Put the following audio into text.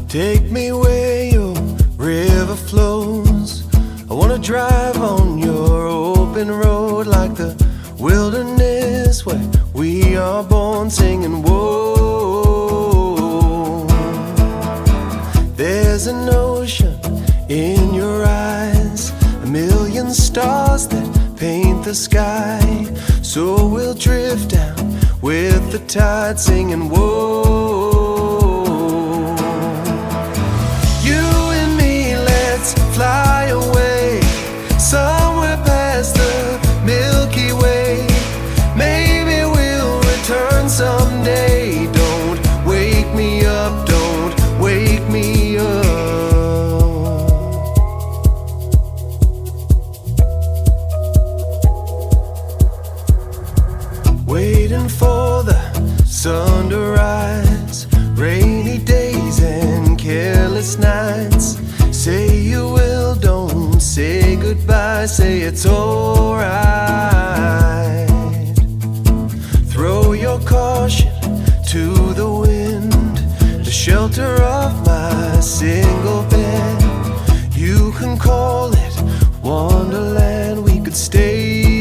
Take me where your river flows. I wanna drive on your open road like the wilderness where we are born, singing whoa. There's an ocean in your eyes, a million stars that paint the sky. So we'll drift down with the tide, singing whoa. Fly away somewhere past the Milky Way. Maybe we'll return someday. Don't wake me up, don't wake me up. Waiting for the sun to rise, rainy days and careless nights. Say you will, don't say goodbye, say it's alright. Throw your caution to the wind, the shelter of my single bed. You can call it Wonderland, we could stay